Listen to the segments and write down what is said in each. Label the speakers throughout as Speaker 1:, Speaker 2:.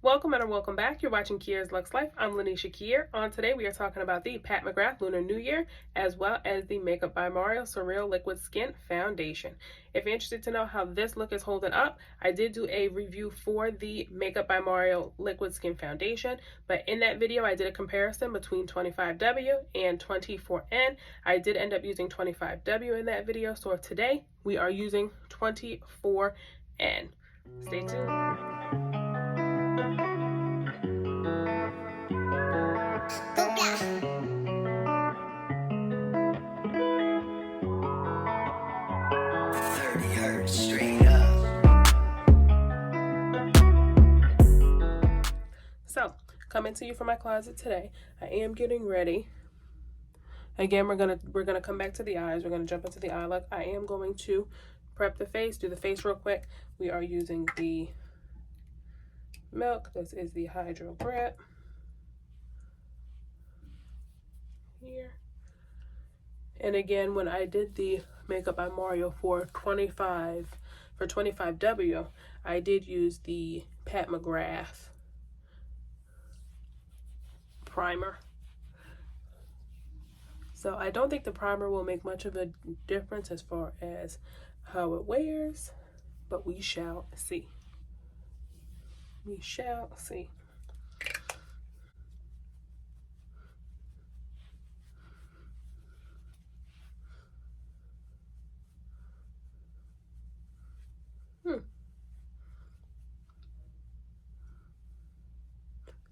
Speaker 1: Welcome and welcome back. You're watching Kiera's Luxe Life. I'm LaNisha Kier. On today, we are talking about the Pat McGrath Lunar New Year, as well as the Makeup by Mario Surreal Liquid Skin Foundation. If you're interested to know how this look is holding up, I did do a review for the Makeup by Mario Liquid Skin Foundation, but in that video, I did a comparison between 25W and 24N. I did end up using 25W in that video, so today we are using 24N. Stay tuned. So, coming to you from my closet today, I am getting ready. Again, we're gonna come back to the eyes. We're gonna jump into the eye look. I am going to prep the face, do the face real quick. We are using the Milk. This is the Hydro Grip here. And again, when I did the Makeup by Mario for 25W, I did use the Pat McGrath primer. So I don't think the primer will make much of a difference as far as how it wears, but we shall see. We shall see.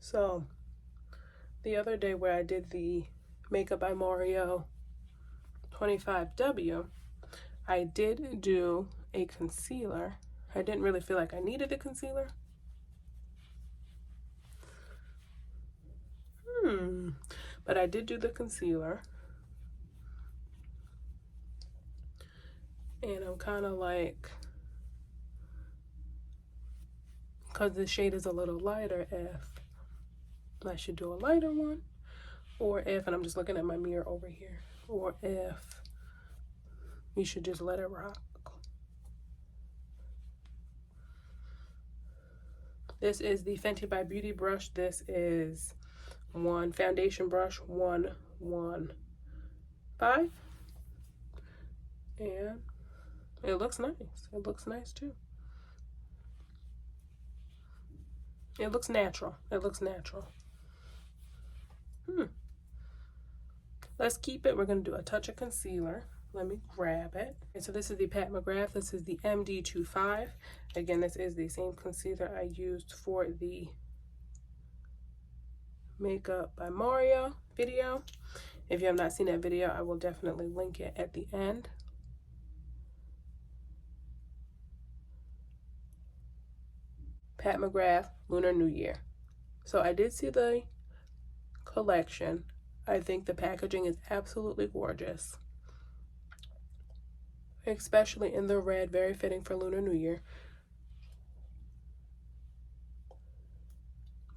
Speaker 1: So the other day where I did the Makeup by Mario 25W, I did do a concealer. I didn't really feel like I needed a concealer. But I did do the concealer. And I'm kind of like, because the shade is a little lighter, if I should do a lighter one, or if, and I'm just looking at my mirror over here, or if you should just let it rock. This is the Fenty by Beauty brush. This is one foundation brush, 115. And it looks nice. It looks nice too. It looks natural. It looks natural. Let's keep it. We're going to do a touch of concealer. Let me grab it. And so this is the Pat McGrath. This is the MD25. Again, this is the same concealer I used for the Makeup by Mario video. If you have not seen that video, I will definitely link it at the end. Pat McGrath Lunar New Year. So I did see the collection. I think the packaging is absolutely gorgeous, especially in the red, very fitting for Lunar New Year.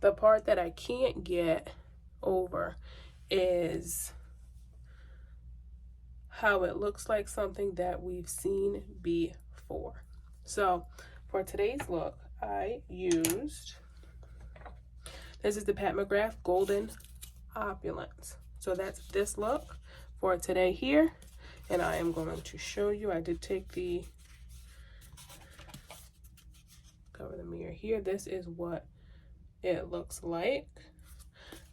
Speaker 1: The part that I can't get over is how it looks like something that we've seen before. So for today's look, I used, this is the Pat McGrath Golden Opulence. So that's this look for today here. And I am going to show you, I did take the, cover the mirror here. This is what it looks like.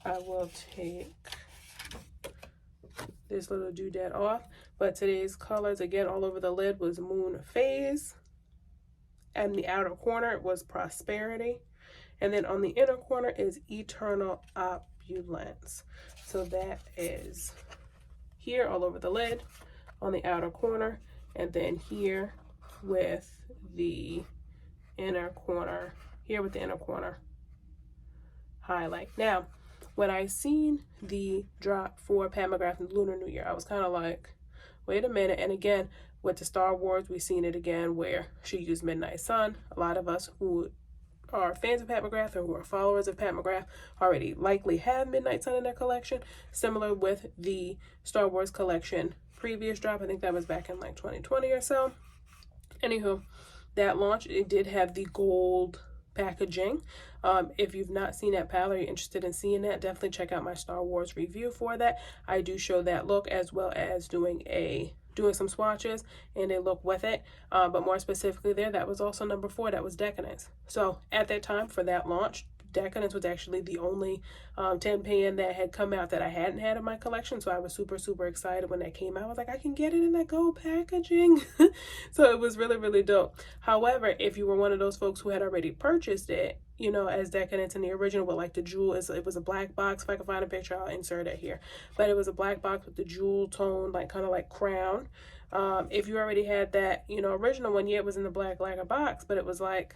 Speaker 1: I will take this little doodad off. But today's colors, again, all over the lid was Moon Phase. And the outer corner was Prosperity. And then on the inner corner is Eternal Opulence. So that is here all over the lid on the outer corner. And then here with the inner corner, here with the inner corner highlight. Now, when I seen the drop for Pat McGrath Lunar New Year, I was kind of like, wait a minute. And again, with the Star Wars, we've seen it again where she used Midnight Sun. A lot of us who are fans of Pat McGrath or who are followers of Pat McGrath already likely have Midnight Sun in their collection. Similar with the Star Wars collection previous drop. I think that was back in like 2020 or so. Anywho, that launch, it did have the gold packaging. If you've not seen that palette, or you're interested in seeing that, definitely check out my Star Wars review for that. I do show that look, as well as doing some swatches and a look with it. But more specifically there, that was also number 4. That was Decadence. So at that time, for that launch, Decadence was actually the only 10 pan that had come out that I hadn't had in my collection. So I was super, super excited when that came out. I was like, I can get it in that gold packaging. So it was really, really dope. However, if you were one of those folks who had already purchased it, you know, as Decadence in the original, with like the jewel, it was a black box. If I can find a picture, I'll insert it here. But it was a black box with the jewel tone, like kind of like crown. If you already had that, you know, original one, yeah, it was in the black lacquer box, but it was like,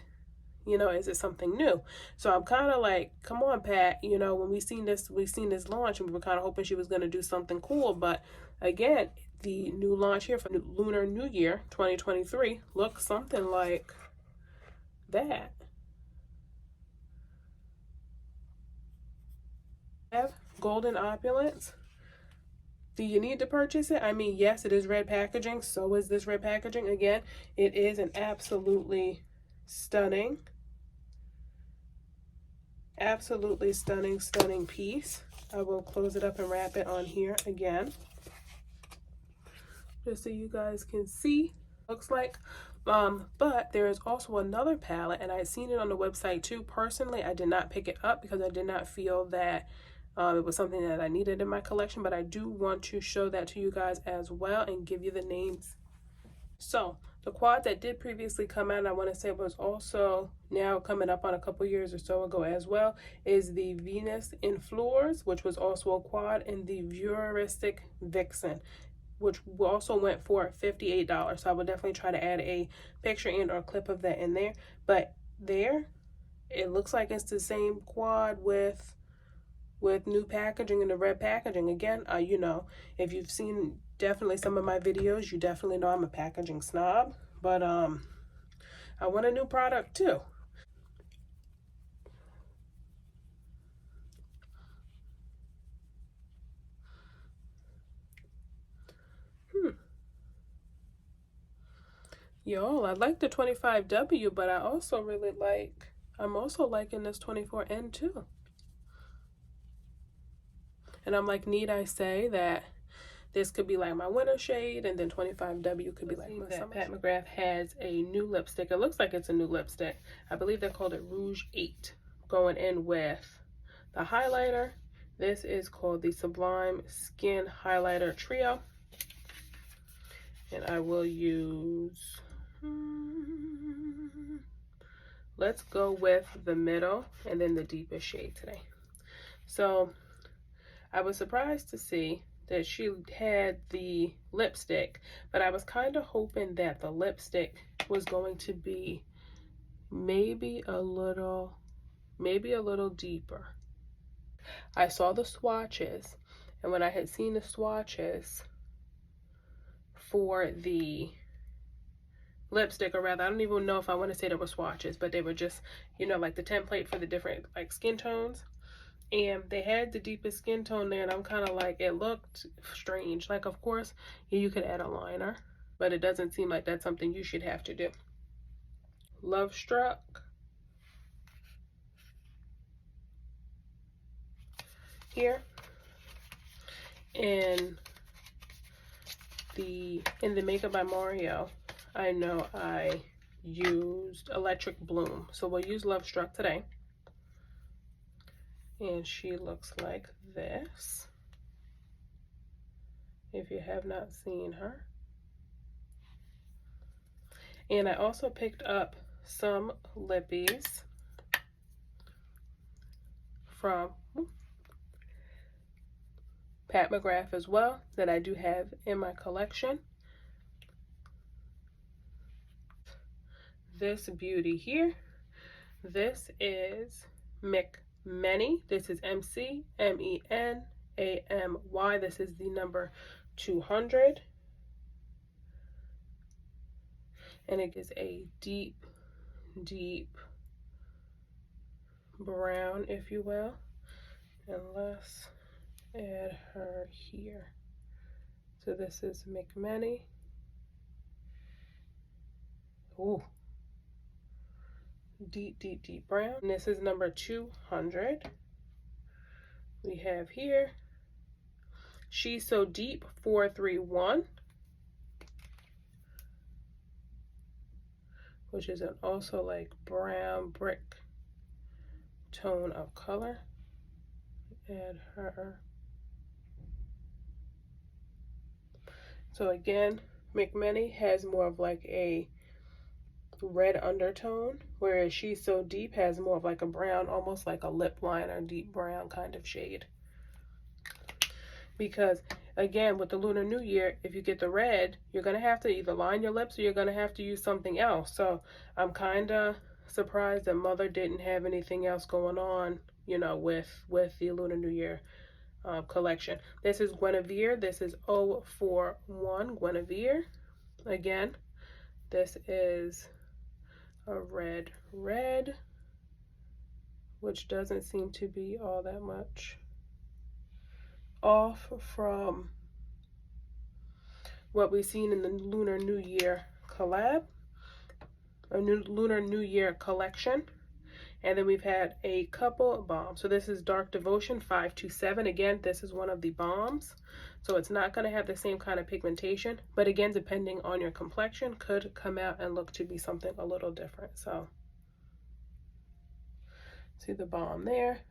Speaker 1: you know, is it something new? So I'm kind of like, come on, Pat. You know, when we seen this launch, and we were kind of hoping she was going to do something cool. But again, the new launch here for Lunar New Year 2023 looks something like that. Have Golden Opulence. Do you need to purchase it? I mean, yes, it is red packaging. So is this red packaging. Again, it is an absolutely stunning piece. I will close it up and wrap it on here again, just so you guys can see. Looks like. But there is also another palette, and I had seen it on the website too. Personally, I did not pick it up because I did not feel that it was something that I needed in my collection, but I do want to show that to you guys as well and give you the names. So the quad that did previously come out, and I want to say was also now coming up on a couple years or so ago as well, is the Venus in Floors, which was also a quad, and the Voyeuristic Vixen, which also went for $58. So I would definitely try to add a picture and or clip of that in there. But there, it looks like it's the same quad with new packaging and the red packaging. Again, you know, if you've seen definitely some of my videos, you definitely know I'm a packaging snob. But I want a new product too. Y'all, I like the 25W, but I'm also liking this 24N too. And I'm like, need I say that this could be like my winter shade, and then 25W could be like my summer. Pat McGrath has a new lipstick. It looks like it's a new lipstick. I believe they called it Rouge 8, going in with the highlighter. This is called the Sublime Skin Highlighter Trio. And I will use, let's go with the middle and then the deepest shade today. So I was surprised to see that she had the lipstick, but I was kind of hoping that the lipstick was going to be maybe a little deeper. I saw the swatches, and when I had seen the swatches for the lipstick, or rather, I don't even know if I want to say they were swatches, but they were just, you know, like the template for the different like skin tones. And they had the deepest skin tone there, and I'm kind of like, it looked strange. Like, of course, you could add a liner, but it doesn't seem like that's something you should have to do. Love Struck. Here. And in the Makeup by Mario, I know I used Electric Bloom. So we'll use Love Struck today. And she looks like this, if you have not seen her. And I also picked up some lippies from Pat McGrath as well, that I do have in my collection. This beauty here, this is McMany. This is McMeny. This is the number 200. And it is a deep brown, if you will. And let's add her here. So this is McMany. Ooh. deep, deep, deep brown. And this is number 200. We have here She's So Deep 431, which is an also like brown brick tone of color. Add her. So again, McMany has more of like a red undertone, whereas She's So Deep has more of like a brown, almost like a lip liner, deep brown kind of shade. Because again, with the Lunar New Year, if you get the red, you're going to have to either line your lips or you're going to have to use something else. So I'm kind of surprised that Mother didn't have anything else going on, you know, with the Lunar New Year collection. This is Guinevere. This is 041 Guinevere. Again, this is a red, which doesn't seem to be all that much off from what we've seen in the Lunar New Year collab, a Lunar New Year collection. And then we've had a couple bombs. So this is Dark Devotion 527. Again, this is one of the bombs. So it's not going to have the same kind of pigmentation. But again, depending on your complexion, could come out and look to be something a little different. So see the bomb there.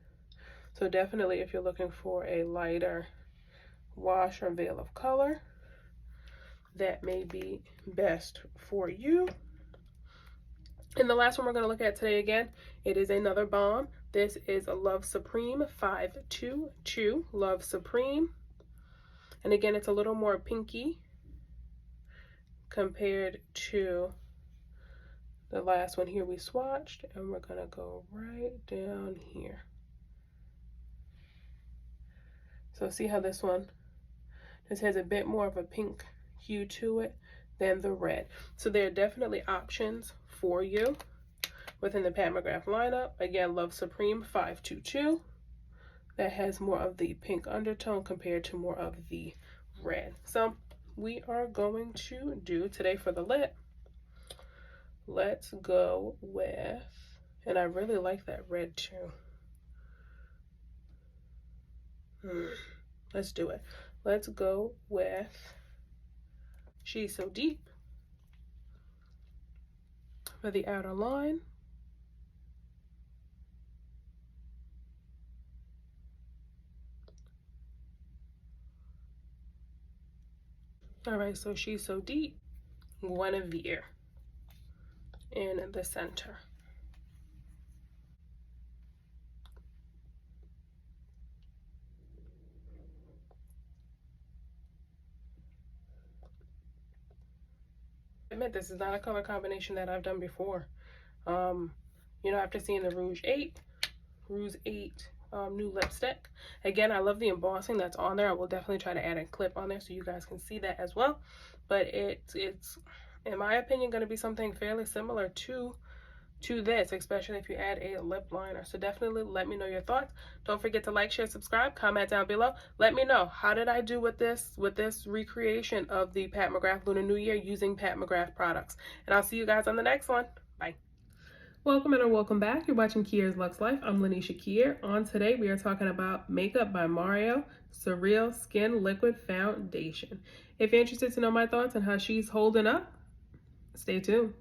Speaker 1: So definitely if you're looking for a lighter wash or veil of color, that may be best for you. And the last one we're going to look at today, again, it is another bomb. This is a Love Supreme 522, Love Supreme. And again, it's a little more pinky compared to the last one here we swatched. And we're going to go right down here. So see how this has a bit more of a pink hue to it than the red. So there are definitely options for you within the Pat McGrath lineup. Again, Love Supreme 522. That has more of the pink undertone compared to more of the red. So we are going to do today for the lip. Let's go with, and I really like that red too. Let's do it. Let's go with She's So Deep for the outer line. All right, so She's So Deep, Guinevere in the center. Admit this is not a color combination that I've done before. You know, after seeing the Rouge 8 new lipstick. Again, I love the embossing that's on there. I will definitely try to add a clip on there so you guys can see that as well. But it's in my opinion going to be something fairly similar to this, especially if you add a lip liner. So definitely let me know your thoughts. Don't forget to like, share, subscribe, comment down below. Let me know, how did I do with this recreation of the Pat McGrath Lunar New Year using Pat McGrath products. And I'll see you guys on the next one. Bye. Welcome or welcome back. You're watching Kiera's Luxe Life. I'm LaNisha Kier. On today, we are talking about Makeup by Mario Surreal Skin Liquid Foundation. If you're interested to know my thoughts on how she's holding up, stay tuned.